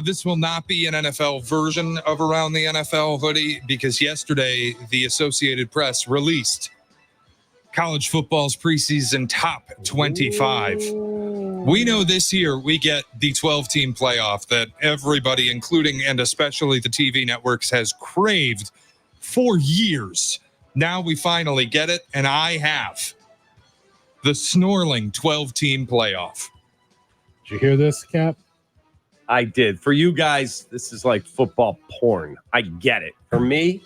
This will not be an NFL version of Around the NFL hoodie because yesterday the Associated Press released college football's preseason top 25. We know this year we get the 12-team playoff that everybody, including and especially the TV networks, has craved for years. Now we finally get it, and I have the snorling 12-team playoff. Did you hear this, Cap? I did. For you guys, this is like football porn. I get it. For me,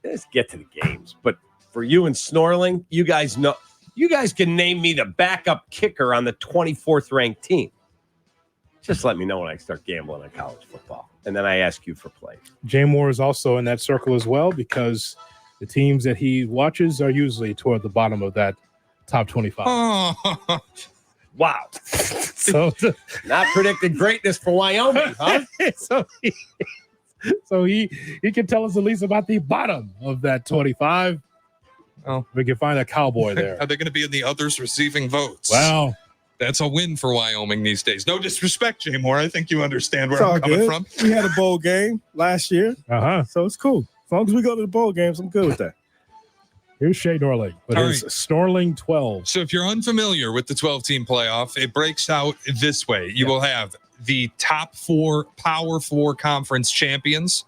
let's get to the games. But for you and Snorling, you guys know, you guys can name me the backup kicker on the 24th ranked team. Just let me know when I start gambling on college football. And then I ask you for plays. Jay Moore is also in that circle as well because the teams that he watches are usually toward the bottom of that top 25. Oh. Wow. So not predicted greatness for Wyoming, huh? so he can tell us at least about the bottom of that 25. Oh, we can find a cowboy there. Are they going to be in the others receiving votes? Wow. That's a win for Wyoming these days. No disrespect, Jay Moore. I think you understand where It's all I'm coming good. from. We had a bowl game last year, so it's cool. As long as we go to the bowl games, I'm good with that. Here's Shay Norling with his Snorling 12. So if you're unfamiliar with the 12-team playoff, it breaks out this way. You will have the top 4 Power 4 conference champions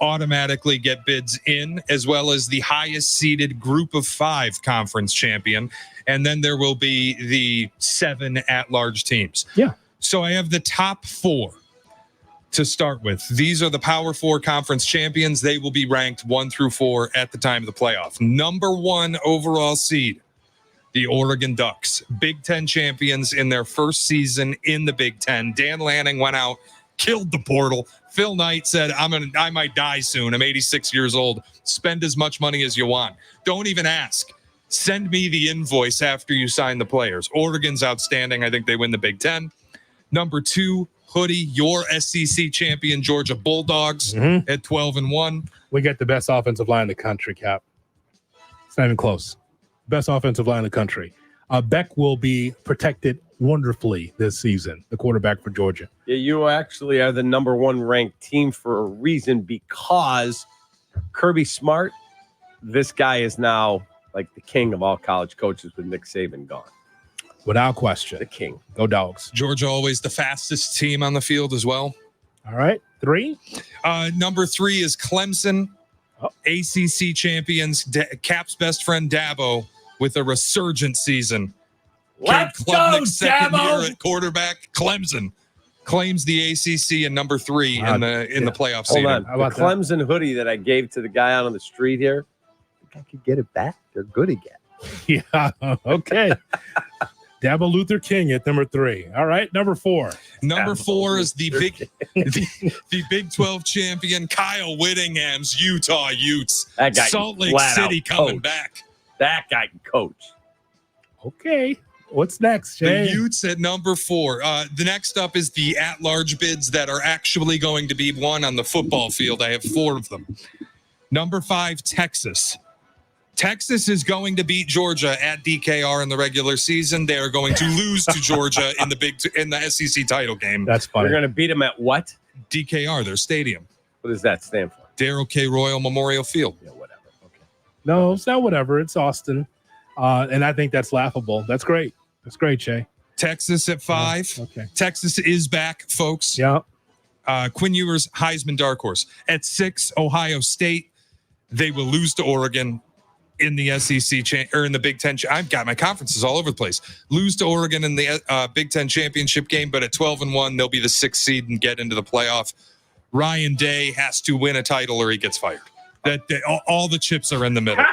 automatically get bids in, as well as the highest seeded group of 5 conference champion. And then there will be the 7 at-large teams. Yeah. So I have the top 4 to start with. These are the Power 4 conference champions. They will be ranked 1 through 4 at the time of the playoff. Number 1 overall seed, the Oregon Ducks, Big Ten champions in their first season in the Big Ten. Dan Lanning went out, killed the portal. Phil Knight said, I might die soon. I'm 86 years old. Spend as much money as you want. Don't even ask. Send me the invoice after you sign the players. Oregon's outstanding. I think they win the Big Ten. Number 2, hoodie, your SEC champion, Georgia Bulldogs at 12-1. We get the best offensive line in the country, Cap. It's not even close. Best offensive line in the country. Beck will be protected wonderfully this season, the quarterback for Georgia. Yeah, you actually are the number 1 ranked team for a reason, because Kirby Smart, this guy is now like the king of all college coaches with Nick Saban gone. Without question. The king. Go Dogs. Georgia always the fastest team on the field as well. All right. 3. Number 3 is Clemson, ACC champions, Cap's best friend Dabo with a resurgent season. Let's go, second Dabo! year at quarterback, Clemson claims the ACC and number 3 in the playoff Hold seeding. on. The Clemson hoodie that I gave to the guy out on the street here, I think I could get it back. They're good again. Yeah. Okay. Dabo Luther King at number 3. All right. Number 4. Number 4 is the Big 12 champion, Kyle Whittingham's Utah Utes. That guy Salt Lake City coming back. That guy can coach. Okay. What's next, Jay? The Utes at number 4. The next up is the at-large bids that are actually going to be won on the football field. I have 4 of them. Number 5, Texas. Texas is going to beat Georgia at DKR in the regular season. They are going to lose to Georgia in the SEC title game. That's funny. We're going to beat them at what? DKR, their stadium. What does that stand for? Darrell K. Royal Memorial Field. Yeah, whatever. Okay. No, it's not whatever. It's Austin. And I think that's laughable. That's great. That's great, Jay. Texas at 5. Okay. Texas is back, folks. Yeah. Quinn Ewers, Heisman dark horse. At 6, Ohio State. They will lose to Oregon in the SEC or in the Big Ten. I've got my conferences all over the place. Lose to Oregon in the Big Ten championship game, but at 12-1, they'll be the 6th seed and get into the playoff. Ryan Day has to win a title or he gets fired. All the chips are in the middle.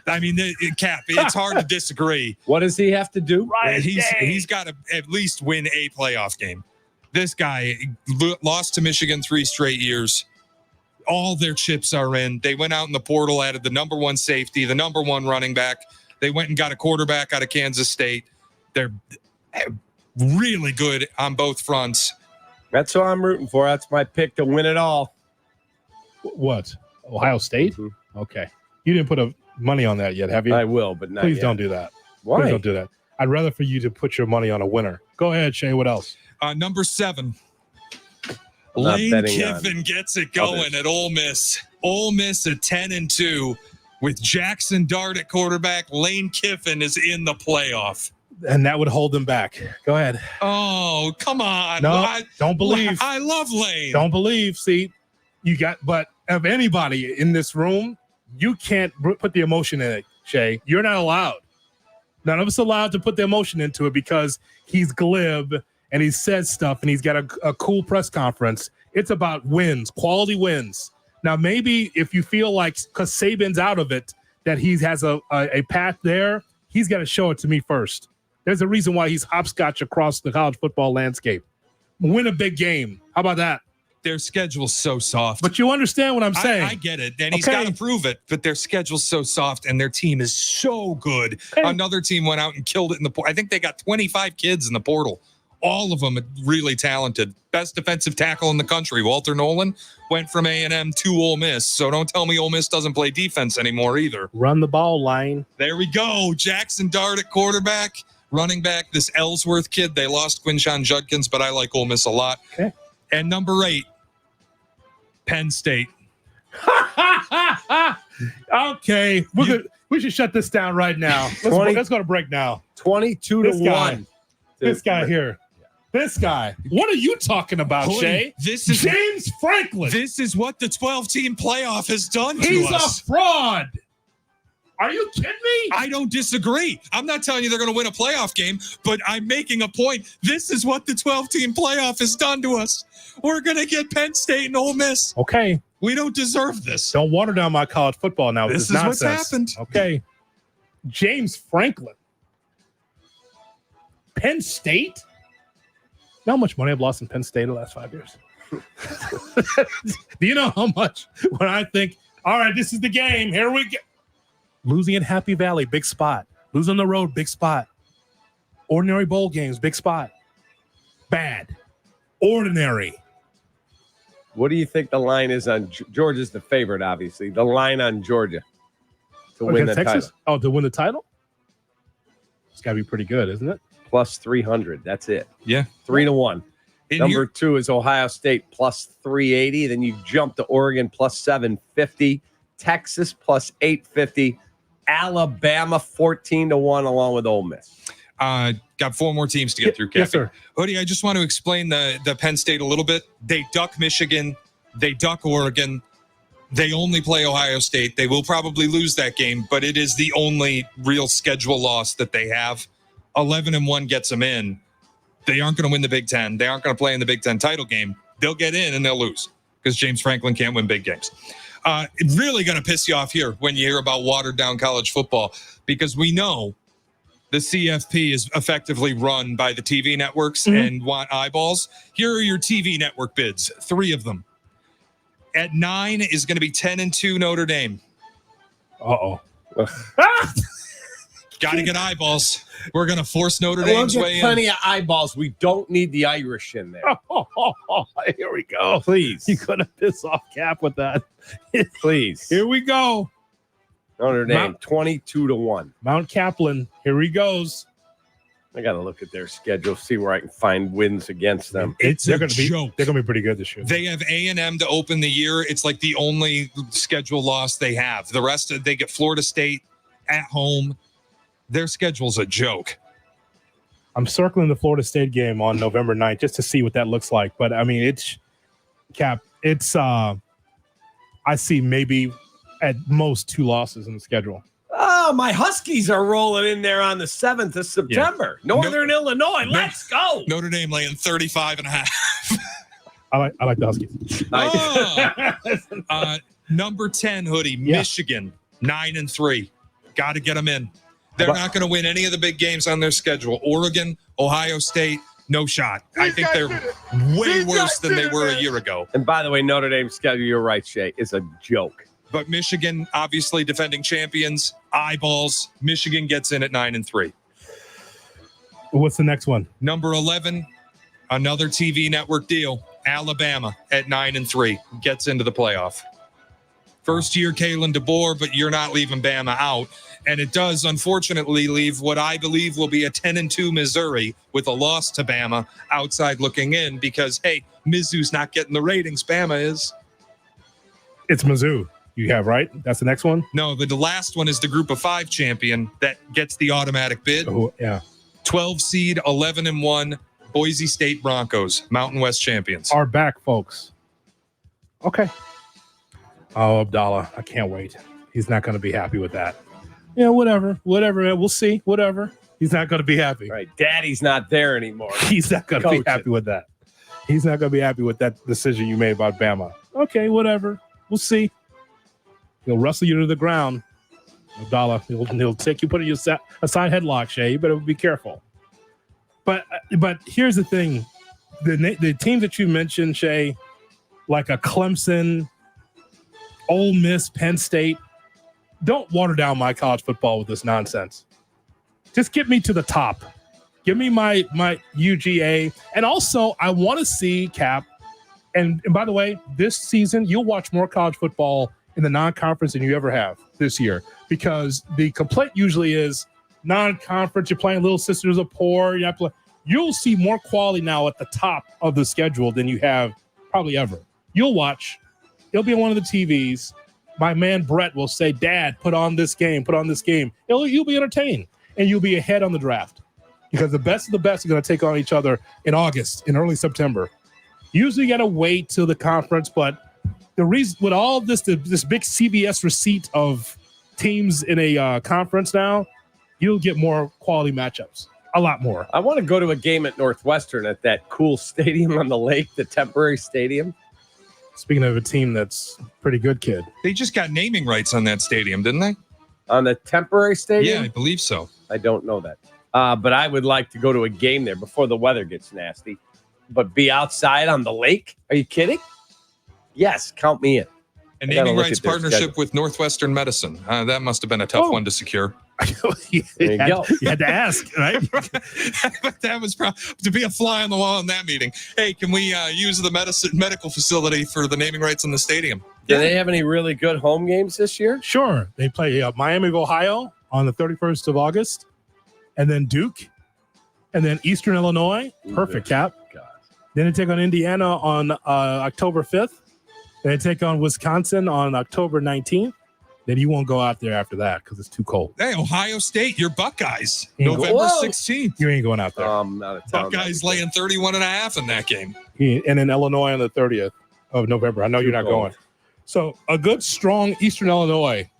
I mean, Cap, it's hard to disagree. What does he have to do? He's got to at least win a playoff game. This guy lost to Michigan 3 straight years. All their chips are in. They went out in the portal, added the number 1 safety, the number 1 running back. They went and got a quarterback out of Kansas State. They're really good on both fronts. That's who I'm rooting for. That's my pick to win it all. What? Ohio State? Mm-hmm. Okay. You didn't put money on that yet, have you? I will, but not Please yet. don't do that. Why? Please don't do that. I'd rather for you to put your money on a winner. Go ahead, Shay. What else? Number 7, I'm not Lane betting Kiffin gets it going others. at Ole Miss. Ole Miss at 10-2 with Jackson Dart at quarterback. Lane Kiffin is in the playoff. And that would hold them back. Go ahead. Oh, come on. No, don't believe. I love Lane. Don't believe. See, but of anybody in this room, you can't put the emotion in it, Shay. You're not allowed. None of us allowed to put the emotion into it because he's glib and he says stuff and he's got a cool press conference. It's about wins, quality wins. Now, maybe if you feel like because Saban's out of it, that he has a path there, he's got to show it to me first. There's a reason why he's hopscotch across the college football landscape. Win a big game. How about that? Their schedule's so soft. But you understand what I'm saying. I get it. And he's got to prove it. But their schedule's so soft and their team is so good. Okay. Another team went out and killed it in the portal. I think they got 25 kids in the portal. All of them really talented. Best defensive tackle in the country. Walter Nolan went from A&M to Ole Miss. So don't tell me Ole Miss doesn't play defense anymore either. Run the ball line. There we go. Jackson Dart at quarterback. Running back, this Ellsworth kid. They lost Quinshon Judkins, but I like Ole Miss a lot. Okay. And number 8, Penn State. Okay. We should shut this down right now. Let's go to break now. 22-1. This guy here. This guy. What are you talking about, Shay? This is James Franklin. This is what the 12-team playoff has done to He's us. a fraud. Are you kidding me? I don't disagree. I'm not telling you they're going to win a playoff game, but I'm making a point. This is what the 12-team playoff has done to us. We're going to get Penn State and Ole Miss. Okay. We don't deserve this. Don't water down my college football now. This is nonsense. what's happened. Okay. James Franklin. Penn State? You know how much money I've lost in Penn State in the last 5 years? Do you know how much? When I think, all right, this is the game. Here we go. Losing in Happy Valley, big spot. Losing on the road, big spot. Ordinary bowl games, big spot. Bad. Ordinary. What do you think the line is on Georgia's the favorite, obviously. The line on Georgia to win the title. Oh, to win the title? It's got to be pretty good, isn't it? Plus 300. That's it. Yeah. 3-1. In Number here- 2 is Ohio State plus 380. Then you jump to Oregon plus 750. Texas plus 850. Alabama 14-1 along with Ole Miss. Got 4 more teams to get through, Cappy. Yes, sir. Hoodie, I just want to explain the Penn State a little bit. They duck Michigan. They duck Oregon. They only play Ohio State. They will probably lose that game, but it is the only real schedule loss that they have. 11-1 gets them in. They aren't going to win the Big Ten. They aren't going to play in the Big Ten title game. They'll get in and they'll lose because James Franklin can't win big games. It's really going to piss you off here when you hear about watered down college football because we know the CFP is effectively run by the TV networks and want eyeballs. Here are your TV network bids, 3 of them. At 9 is going to be 10-2 Notre Dame. Uh-oh. Got to get eyeballs. We're going to force Notre We'll Dame's get way in. plenty of eyeballs. We don't need the Irish in there. Here we go. Please. You could have pissed off Cap with that. Please. Here we go. Notre Dame 22-1. Mount Kaplan. Here he goes. I got to look at their schedule, see where I can find wins against them. They're a going to be joke. They're going to be pretty good this year. They have A&M to open the year. It's like the only schedule loss they have. The rest of they get Florida State at home. Their schedule's a joke. I'm circling the Florida State game on November 9th just to see what that looks like. But I mean, it's Cap. It's I see maybe at most 2 losses in the schedule. Oh, my Huskies are rolling in there on the 7th of September. Northern Illinois. Let's go. Notre Dame laying 35.5. I like the Huskies. Oh. Number 10 Hoodie, Michigan, 9-3. Got to get them in. They're not going to win any of the big games on their schedule. Oregon, Ohio State, no shot. I think they're way worse than they were a year ago. And by the way, Notre Dame's schedule, you're right, Shay, is a joke. But Michigan, obviously defending champions, eyeballs. Michigan gets in at 9-3. What's the next one? Number 11, another TV network deal. Alabama at 9-3 gets into the playoff. First year Kalen DeBoer, but you're not leaving Bama out. And it does, unfortunately, leave what I believe will be a 10-2 Missouri with a loss to Bama outside looking in because, hey, Mizzou's not getting the ratings. Bama is. It's Mizzou. You have, right? That's the next one? No, the last one is the Group of 5 champion that gets the automatic bid. Oh, yeah. 12 seed, 11-1, Boise State Broncos, Mountain West champions. Are back, folks. Okay. Oh, Abdallah, I can't wait. He's not going to be happy with that. Yeah, whatever. We'll see. Whatever. He's not going to be happy. Right. Daddy's not there anymore. He's not going to be happy with that. He's not going to be happy with that decision you made about Bama. Okay, whatever. We'll see. He'll wrestle you to the ground. Abdallah, he'll take you, put you a side headlock, Shay. You better be careful. But here's the thing. The teams that you mentioned, Shay, like a Clemson, Ole Miss, Penn State, don't water down my college football with this nonsense. Just get me to the top. Give me my UGA. And also, I want to see Kap. And by the way, this season, you'll watch more college football in the non-conference than you ever have this year because the complaint usually is non-conference. You're playing Little Sisters of Poor. You'll see more quality now at the top of the schedule than you have probably ever. You'll watch. It'll be on one of the TVs. My man Brett will say, Dad, put on this game, put on this game. You'll be entertained, and you'll be ahead on the draft because the best of the best are going to take on each other in August, in early September. Usually you got to wait till the conference, but the reason with all this big CBS receipt of teams in a conference now, you'll get more quality matchups, a lot more. I want to go to a game at Northwestern at that cool stadium on the lake, the temporary stadium. Speaking of a team that's pretty good, kid. They just got naming rights on that stadium, didn't they? On the temporary stadium? Yeah, I believe so. I don't know that. But I would like to go to a game there before the weather gets nasty. But be outside on the lake? Are you kidding? Yes, count me in. A naming rights partnership with Northwestern Medicine. That must have been a tough one to secure. You had to ask, right? But that was to be a fly on the wall in that meeting. Hey, can we use the medical facility for the naming rights in the stadium? Do they have any really good home games this year? Sure. They play Miami of Ohio on the 31st of August, and then Duke, and then Eastern Illinois. Perfect, Kap. Then they take on Indiana on October 5th. Then they take on Wisconsin on October 19th. Then you won't go out there after that because it's too cold. Hey, Ohio State, your Buckeyes, November 16th. You ain't going out there. I'm out of town. Buckeyes laying 31.5 in that game. And in Illinois on the 30th of November. I know you're not going. So a good, strong Eastern Illinois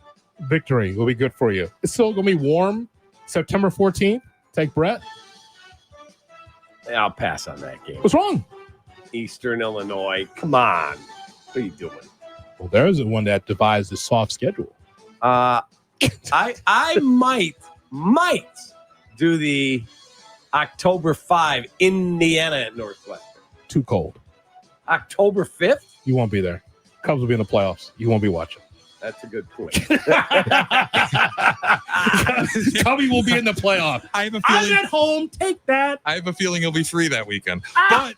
victory will be good for you. It's still going to be warm. September 14th. Take Brett. I'll pass on that game. What's wrong? Eastern Illinois. Come on. What are you doing? Well, there's the one that devised the soft schedule. I might do the October 5 Indiana at Northwestern. Too cold. October 5th? You won't be there. Cubs will be in the playoffs. You won't be watching. That's a good point. Cubby will be in the playoff. I have a feeling. I'm at home. Take that. I have a feeling he'll be free that weekend. But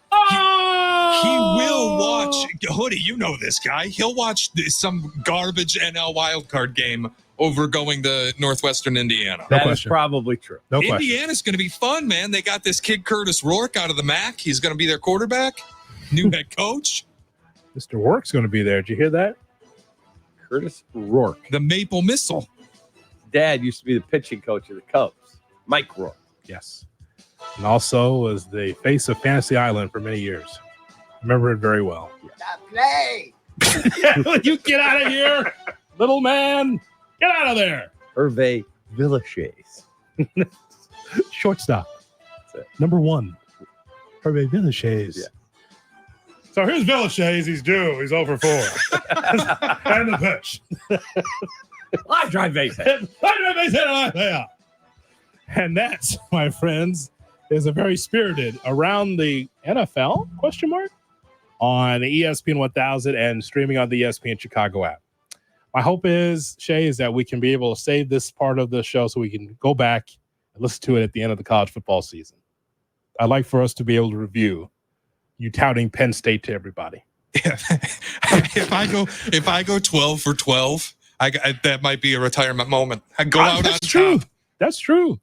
he will watch. Hoodie, you know this guy. He'll watch some garbage NL wildcard game over going to Northwestern Indiana. That is probably true. No question. Indiana's going to be fun, man. They got this kid Curtis Rourke out of the MAC. He's going to be their quarterback, new head coach. Mr. Rourke's going to be there. Did you hear that? Curtis Rourke. The Maple Missile. Dad used to be the pitching coach of the Cubs. Mike Rourke. Yes. And also was the face of Fantasy Island for many years. Remember it very well. Stop play. You get out of here, little man. Get out of there. Hervé Villechaize. Shortstop. Number 1. Hervé Villechaize. Yeah. So here's Villechaize. He's due. He's over 4. And the pitch. Live drive base hit. And that, my friends, is a very spirited around the NFL question mark on ESPN 1000 and streaming on the ESPN Chicago app. My hope is, Shay, is that we can be able to save this part of the show so we can go back and listen to it at the end of the college football season. I'd like for us to be able to review you touting Penn State to everybody. if I go 12 for 12, that might be a retirement moment. I go out That's on true. top. That's true.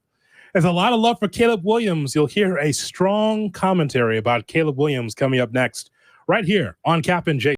There's a lot of love for Caleb Williams. You'll hear a strong commentary about Caleb Williams coming up next, right here on Kap and J.